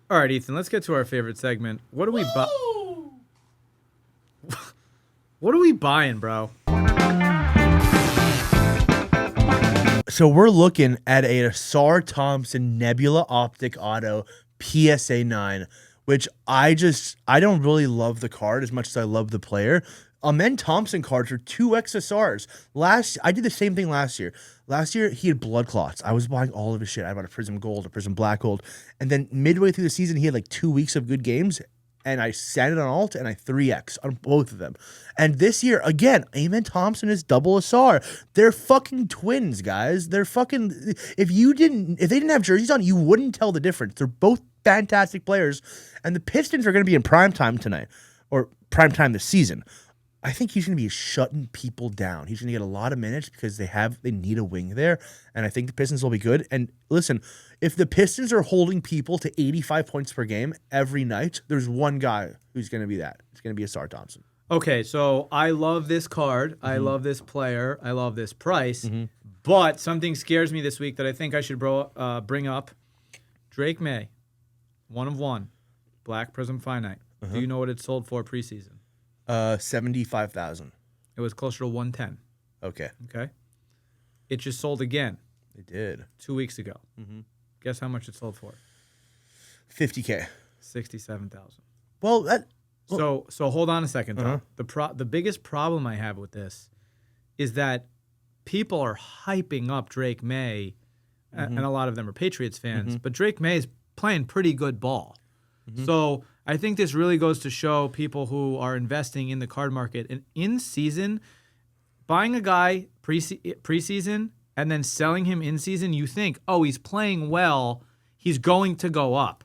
All right, Ethan, let's get to our favorite segment. What do we buy? What are we buying, bro? So we're looking at a Ausar Thompson Nebula Optic Auto PSA 9, which I don't really love the card as much as I love the player. Amen Thompson cards are 2x SRs. I did the same thing last year. Last year, he had blood clots. I was buying all of his shit. I bought a Prism Gold, a Prism Black Gold. And then midway through the season, he had like 2 weeks of good games. And I sat it on alt and I 3x on both of them. And this year, again, Amen Thompson is double SR. They're fucking twins, guys. They're fucking. If they didn't have jerseys on, you wouldn't tell the difference. They're both fantastic players. And the Pistons are going to be in prime time tonight, or prime time this season. I think he's going to be shutting people down. He's going to get a lot of minutes because they need a wing there, and I think the Pistons will be good. And listen, if the Pistons are holding people to 85 points per game every night, there's one guy who's going to be that. It's going to be Ausar Thompson. Okay, so I love this card. Mm-hmm. I love this player. I love this price. Mm-hmm. But something scares me this week that I think I should bring up. Drake May, 1 of 1, Black Prism Finite. Uh-huh. Do you know what it sold for preseason? 75,000. It was closer to 110. Okay. It just sold again. It did 2 weeks ago. Mm-hmm. Guess how much it sold for? $50K. 67,000. Well, so hold on a second. Uh-huh. The biggest problem I have with this is that people are hyping up Drake May, and a lot of them are Patriots fans. But Drake May is playing pretty good ball. So I think this really goes to show people who are investing in the card market and in season, buying a guy preseason and then selling him in season. You think, oh, he's playing well, he's going to go up.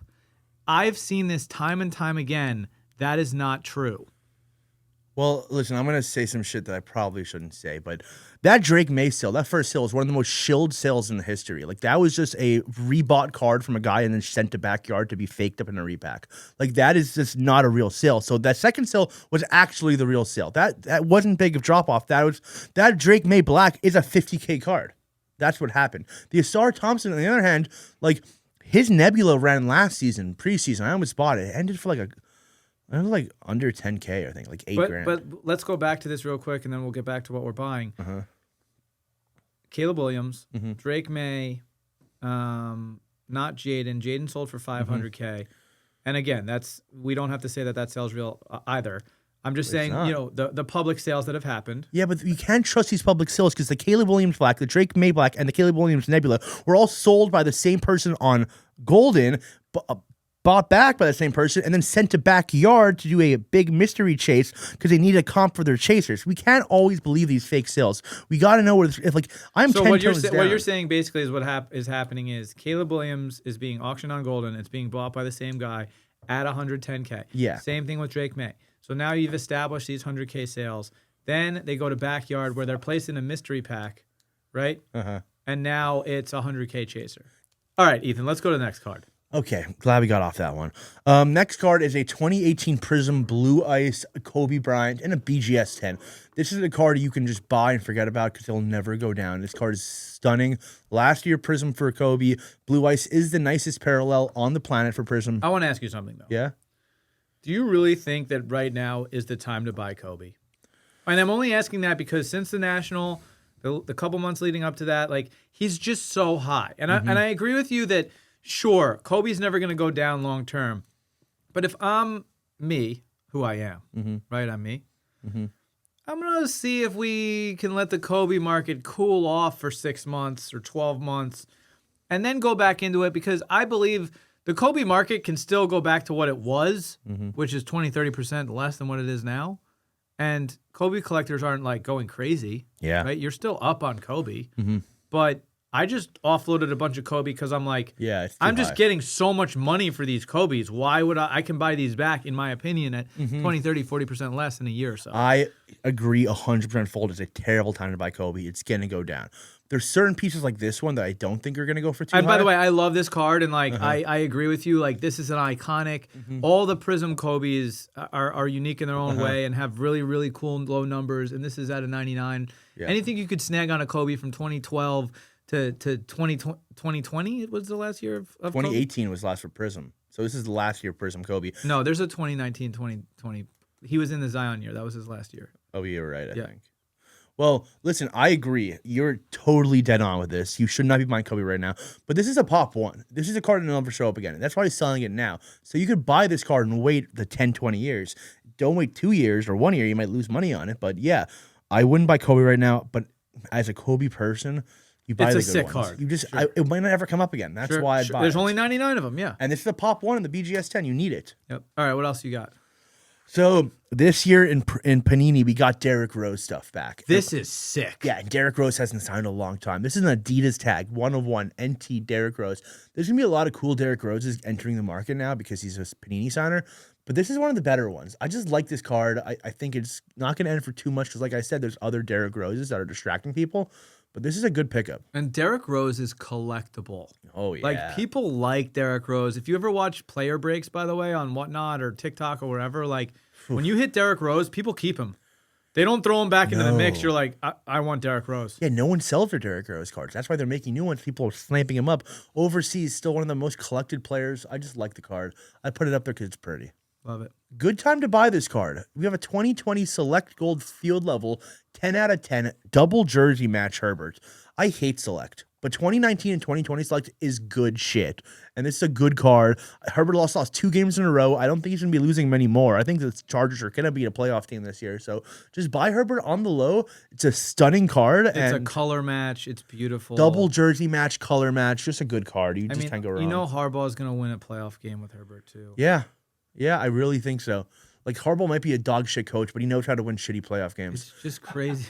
I've seen this time and time again. That is not true. Well, listen, I'm going to say some shit that I probably shouldn't say, but that Drake May sale, that first sale, is one of the most shilled sales in the history. Like, that was just a rebought card from a guy and then sent to backyard to be faked up in a repack. Like, that is just not a real sale. So that second sale was actually the real sale. That wasn't big of drop-off. That Drake May Black is a $50K card. That's what happened. The Ausar Thompson, on the other hand, like, his Nebula ran last season, preseason. I almost bought it. It ended for like under 10K, I think, like $8,000. But let's go back to this real quick, and then we'll get back to what we're buying. Caleb Williams, Drake May, not Jaden. Jaden sold for $500K. And again, we don't have to say that sales real either. I'm just saying, the public sales that have happened. Yeah, but you can't trust these public sales because the Caleb Williams Black, the Drake May Black, and the Caleb Williams Nebula were all sold by the same person on Golden, bought back by the same person, and then sent to backyard to do a big mystery chase because they need a comp for their chasers. We can't always believe these fake sales. We got to know what if like I'm. So 10 what you're saying basically is what is happening is Caleb Williams is being auctioned on Golden. It's being bought by the same guy at 110K. Yeah. Same thing with Drake May. So now you've established these 100K sales. Then they go to backyard where they're placed in a mystery pack, right? And now it's a 100K chaser. All right, Ethan, let's go to the next card. Okay, glad we got off that one. Next card is a 2018 Prism Blue Ice Kobe Bryant and a BGS 10. This is a card you can just buy and forget about because it'll never go down. This card is stunning. Last year Prism for Kobe. Blue Ice is the nicest parallel on the planet for Prism. I want to ask you something, though. Yeah? Do you really think that right now is the time to buy Kobe? And I'm only asking that because since the National, the couple months leading up to that, like, he's just so high. And I agree with you that sure, Kobe's never going to go down long term. But if I'm me, who I am, right? I'm me. I'm going to see if we can let the Kobe market cool off for 6 months or 12 months and then go back into it because I believe the Kobe market can still go back to what it was, which is 20-30% less than what it is now. And Kobe collectors aren't like going crazy. Yeah. Right? You're still up on Kobe. But I just offloaded a bunch of Kobe because I'm like, I'm just getting so much money for these Kobes. Why would I can buy these back, in my opinion, at 20, 30, 40% less in a year or so. I agree 100% Fold is a terrible time to buy Kobe. It's going to go down. There's certain pieces like this one that I don't think are going to go for too high. And by the way, I love this card, and like I agree with you. Like, this is an iconic. All the Prism Kobes are unique in their own way and have really, really cool low numbers, and this is at a 99. Yeah. Anything you could snag on a Kobe from 2012 to 2020, it was the last year of 2018 Kobe? Was last for Prism. So this is the last year Prism Kobe. No, there's a 2019, 2020. He was in the Zion year. That was his last year. Oh, you're right, I think. Well, listen, I agree. You're totally dead on with this. You should not be buying Kobe right now. But this is a pop one. This is a card that'll never show up again. That's why he's selling it now. So you could buy this card and wait the 10, 20 years. Don't wait 2 years or 1 year. You might lose money on it. But yeah, I wouldn't buy Kobe right now. But as a Kobe person, you buy It's the a good sick ones. card. You just, it might not ever come up again. That's why I'd buy There's it. only 99 of them, yeah. And this is a pop one in the BGS 10. You need it. Yep. All right, what else you got? So this year in Panini, we got Derrick Rose stuff back. This is sick. Yeah, Derrick Rose hasn't signed in a long time. This is an Adidas tag, 1/1 NT Derrick Rose. There's going to be a lot of cool Derrick Roses entering the market now because he's a Panini signer. But this is one of the better ones. I just like this card. I think it's not going to end for too much because, like I said, there's other Derrick Roses that are distracting people. But this is a good pickup. And Derrick Rose is collectible. Oh, yeah. Like, people like Derrick Rose. If you ever watch player breaks, by the way, on Whatnot or TikTok or wherever, like, when you hit Derrick Rose, people keep him. They don't throw him back into the mix. You're like, I want Derrick Rose. Yeah, no one sells their Derrick Rose cards. That's why they're making new ones. People are slamping him up. Overseas, still one of the most collected players. I just like the card. I put it up there because it's pretty. Love it. Good time to buy this card. We have a 2020 Select Gold Field Level 10 out of 10 double jersey match Herbert. I hate Select, but 2019 and 2020 Select is good shit. And this is a good card. Herbert lost 2 games in a row. I don't think he's going to be losing many more. I think the Chargers are going to be a playoff team this year. So just buy Herbert on the low. It's a stunning card. It's a color match. It's beautiful. Double jersey match, color match. Just a good card. You just can't go wrong. You know Harbaugh is going to win a playoff game with Herbert, too. Yeah. Yeah, I really think so. Like, Harbaugh might be a dog shit coach, but he knows how to win shitty playoff games. It's just crazy.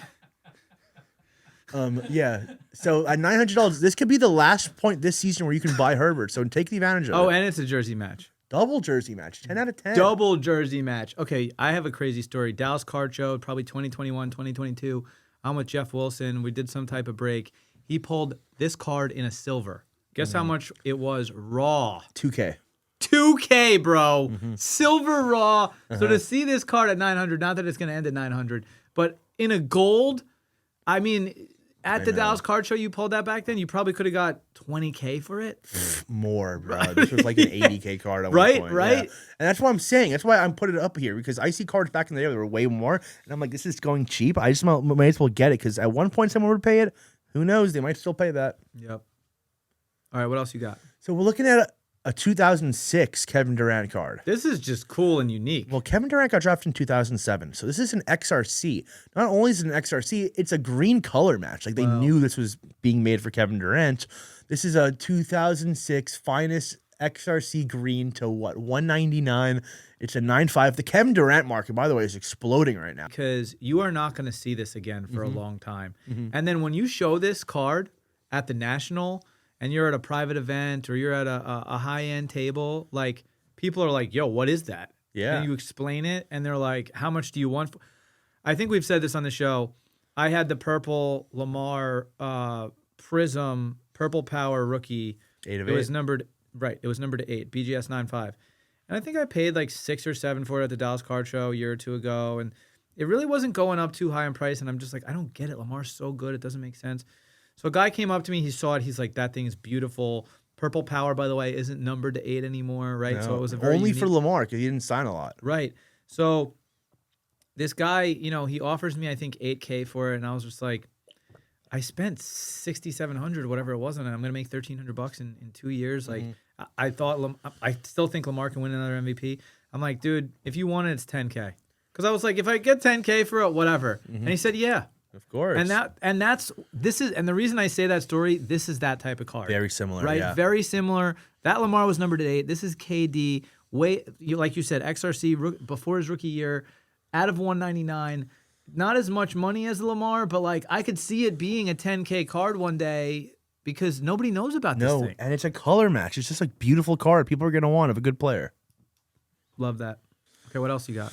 Yeah. So at $900, this could be the last point this season where you can buy Herbert. So take the advantage of it. Oh, and it's a jersey match. Double jersey match, 10 out of 10. Double jersey match. Okay, I have a crazy story. Dallas Card Show, probably 2021, 2022. I'm with Jeff Wilson. We did some type of break. He pulled this card in a silver. Guess how much it was raw? 2K. 2K, bro. Silver raw. So to see this card at 900, not that it's going to end at 900, but in a gold, I mean, at the Dallas Card Show, you pulled that back then, you probably could have got 20K for it. More, bro. This was like an 80K card at right, one point. right. Yeah. And that's what I'm saying. That's why I'm putting it up here, because I see cards back in the day that were way more, and I'm like, this is going cheap. I just might as well get it, because at one point someone would pay it. Who knows? They might still pay that. Yep. All right, what else you got? So we're looking at a 2006 Kevin Durant card. This is just cool and unique. Well, Kevin Durant got drafted in 2007, so this is an XRC. Not only is it an XRC, it's a green color match. Like, they knew this was being made for Kevin Durant. This is a 2006 finest XRC green to what, 199. It's a 9.5. The Kevin Durant market, by the way, is exploding right now. Because you are not going to see this again for a long time. And then when you show this card at the National, and you're at a private event or you're at a high-end table, like, people are like, yo, what is that? Yeah. And you explain it, and they're like, how much do you want? I think we've said this on the show. I had the purple Lamar Prism Purple Power rookie. 8 of It 8. was numbered, right, it was numbered to 8, BGS 9.5. And I think I paid like 6 or 7 for it at the Dallas Card Show a year or two ago, and it really wasn't going up too high in price, and I'm just like, I don't get it. Lamar's so good, it doesn't make sense. So a guy came up to me, he saw it, he's like, that thing is beautiful. Purple Power, by the way, isn't numbered to 8 anymore, right? No, so it was a very only unique... for Lamar, because he didn't sign a lot. Right. So this guy, you know, he offers me, I think, 8K for it, and I was just like, I spent $6,700, whatever it was, and I'm going to make $1,300 in 2 years. Like, I thought, I still think Lamar can win another MVP. I'm like, dude, if you want it, it's 10K. Because I was like, if I get 10K for it, whatever. And he said, yeah. Of course. And the reason I say that story, this is that type of card. Very similar, right? yeah. Very similar. That Lamar was numbered at 8. This is KD. Like you said, XRC before his rookie year, out of 199. Not as much money as Lamar, but like, I could see it being a 10K card one day because nobody knows about this thing. And it's a color match. It's just like beautiful card people are going to want of a good player. Love that. Okay, what else you got?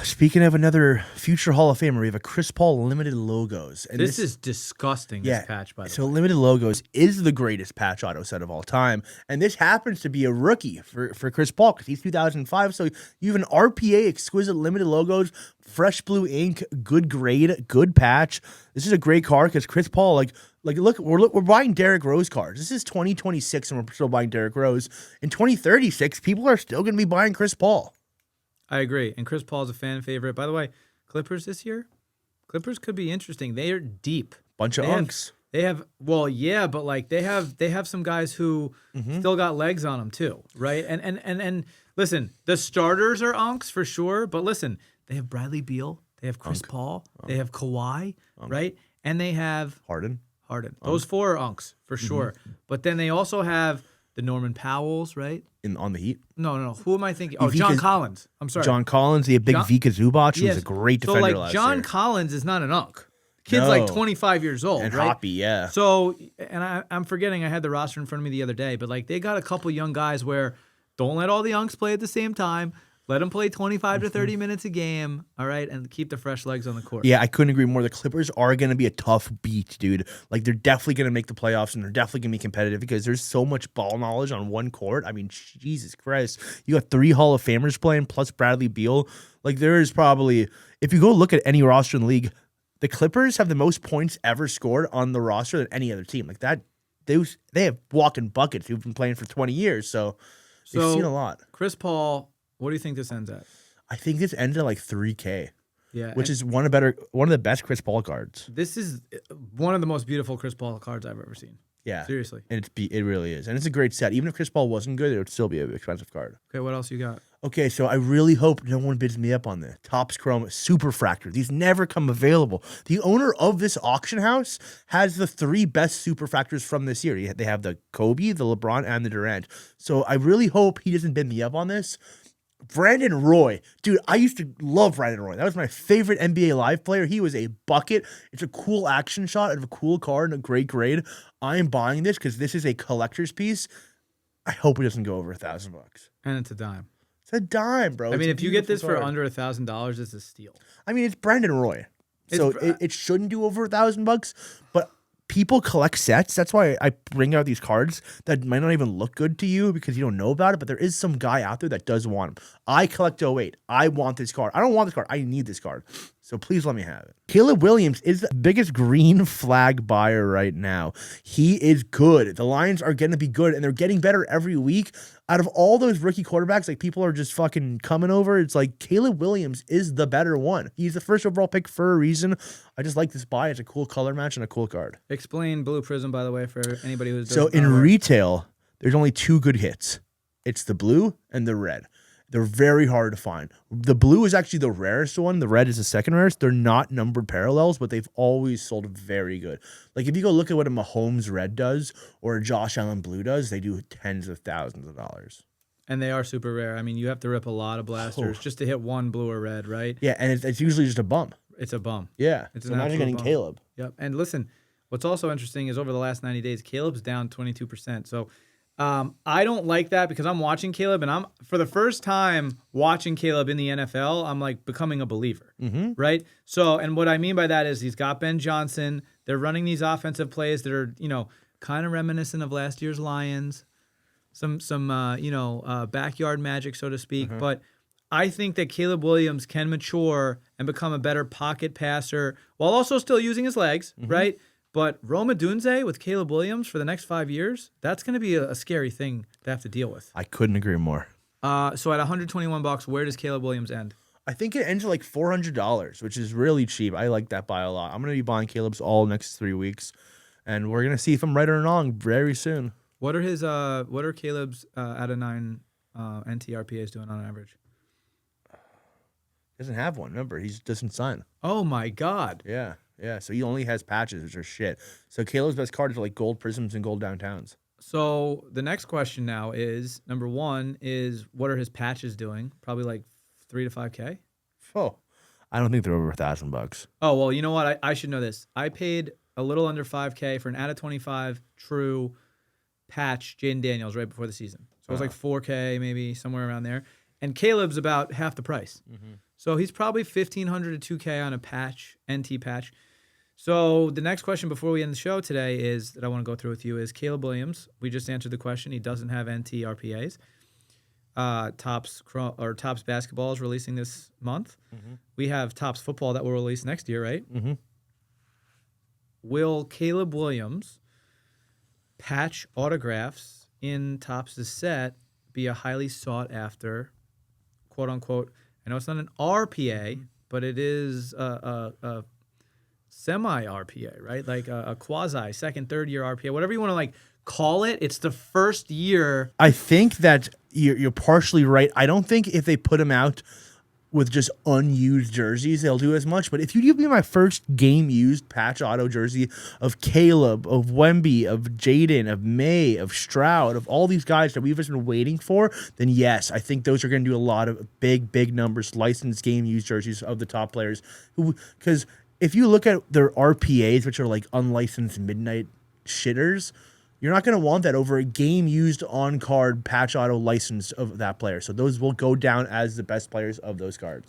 Speaking of another future Hall of Famer, we have a Chris Paul limited logos. And this is disgusting, this patch, by the way. So limited logos is the greatest patch auto set of all time. And this happens to be a rookie for Chris Paul because he's 2005. So you have an RPA exquisite limited logos, fresh blue ink, good grade, good patch. This is a great card because Chris Paul, like Like, we're buying Derrick Rose cards. This is 2026, and we're still buying Derrick Rose. In 2036, people are still going to be buying Chris Paul. I agree. And Chris Paul's a fan favorite. By the way, Clippers this year, Clippers could be interesting. They are deep. Bunch of unks. They have well, yeah, but like they have some guys who still got legs on them too, right? And listen, the starters are unks for sure, but listen, they have Bradley Beal, they have Chris Paul, they have Kawhi, right? And they have Harden. Those four are unks for sure. But then they also have the Norman Powells, right? On the Heat? No. Who am I thinking? Oh, John Collins. I'm sorry. John Collins, the big Vika Zubac, who was a great defender last year. So, like, John Collins is not an unk. Kid's like 25 years old, and right? hoppy, yeah. So, and I'm forgetting, I had the roster in front of me the other day, but like they got a couple young guys where don't let all the unks play at the same time. Let them play 25 to 30 minutes a game, all right, and keep the fresh legs on the court. Yeah, I couldn't agree more. The Clippers are going to be a tough beat, dude. Like, they're definitely going to make the playoffs, and they're definitely going to be competitive because there's so much ball knowledge on one court. I mean, Jesus Christ. You got 3 Hall of Famers playing, plus Bradley Beal. Like, there is probably, if you go look at any roster in the league, the Clippers have the most points ever scored on the roster than any other team. Like, that, they have walking buckets who've been playing for 20 years, so they've seen a lot. Chris Paul, what do you think this ends at? I think this ends at like $3K. Yeah, which is one of the best Chris Paul cards. This is one of the most beautiful Chris Paul cards I've ever seen. Yeah, seriously, and it really is, and it's a great set. Even if Chris Paul wasn't good, it would still be an expensive card. Okay, what else you got? Okay, so I really hope no one bids me up on the Dappz Chrome Superfractor. These never come available. The owner of this auction house has the 3 best Superfractors from this year. They have the Kobe, the LeBron, and the Durant. So I really hope he doesn't bid me up on this. Brandon Roy. Dude, I used to love Brandon Roy. That was my favorite NBA Live player. He was a bucket. It's a cool action shot of a cool card and a great grade. I am buying this because this is a collector's piece. I hope it doesn't go over $1,000. And it's a dime. It's a dime, bro. I mean, if you get this for under $1,000, it's a steal. I mean, it's Brandon Roy. So it shouldn't do over $1,000, but people collect sets. That's why I bring out these cards that might not even look good to you because you don't know about it, but there is some guy out there that does want them. I collect 08. I want this card. I don't want this card. I need this card. So please let me have it. Caleb Williams is the biggest green flag buyer right now. He is good. The Lions are going to be good, and they're getting better every week. Out of all those rookie quarterbacks, like people are just fucking coming over. It's like Caleb Williams is the better one. He's the first overall pick for a reason. I just like this buy. It's a cool color match and a cool card. Explain Blue Prism, by the way, for anybody who's so in retail, there's only 2 good hits. It's the blue and the red. They're very hard to find. The blue is actually the rarest one. The red is the second rarest. They're not numbered parallels, but they've always sold very good. Like if you go look at what a Mahomes red does or a Josh Allen blue does, they do tens of thousands of dollars. And they are super rare. I mean, you have to rip a lot of blasters just to hit one blue or red, right? Yeah, and it's usually just a bump. It's a bum. Yeah. It's so imagine getting Caleb. Yep. And listen, what's also interesting is over the last 90 days, Caleb's down 22%. So I don't like that because I'm watching Caleb, and I'm for the first time watching Caleb in the NFL, I'm like becoming a believer, right? So, and what I mean by that is he's got Ben Johnson. They're running these offensive plays that are, kind of reminiscent of last year's Lions, some backyard magic, so to speak. But I think that Caleb Williams can mature and become a better pocket passer while also still using his legs, right? But Rome Odunze with Caleb Williams for the next 5 years, that's going to be a scary thing to have to deal with. I couldn't agree more. So at $121, where does Caleb Williams end? I think it ends at like $400, which is really cheap. I like that buy a lot. I'm going to be buying Caleb's all next 3 weeks, and we're going to see if I'm right or wrong very soon. What are Caleb's out of 9 NTRPAs doing on average? He doesn't have one. Remember, he doesn't sign. Oh my God. Yeah. Yeah, so he only has patches, which are shit. So Caleb's best cards are like gold prisms and gold downtowns. So the next question now is, number 1 is, what are his patches doing? Probably like $3 to $5K? Oh, I don't think they're over $1,000. Oh, well, you know what? I should know this. I paid a little under $5K for an out of 25 true patch Jaden Daniels right before the season. So it was like $4K, maybe somewhere around there. And Caleb's about half the price. So he's probably $1,500 to $2K on a patch, NT patch. So the next question before we end the show today is that I want to go through with you is Caleb Williams. We just answered the question. He doesn't have NT RPAs. Dappz Basketball is releasing this month. We have Dappz Football that will release next year, right? will Caleb Williams patch autographs in Dappz's set be a highly sought after, quote unquote, I know it's not an RPA, but it is a semi-RPA, right? Like a quasi second, third year RPA, whatever you want to like call it. It's the first year. I think that you're partially right. I don't think if they put him out with just unused jerseys, they'll do as much. But if you give me my first game used patch auto jersey of Caleb, of Wemby, of Jaden, of May, of Stroud, of all these guys that we've just been waiting for, then yes, I think those are going to do a lot of big numbers, licensed game used jerseys of the top players. Because if you look at their RPAs, which are like unlicensed midnight shitters, you're not going to want that over a game used on card patch auto license of that player. So those will go down as the best players of those cards.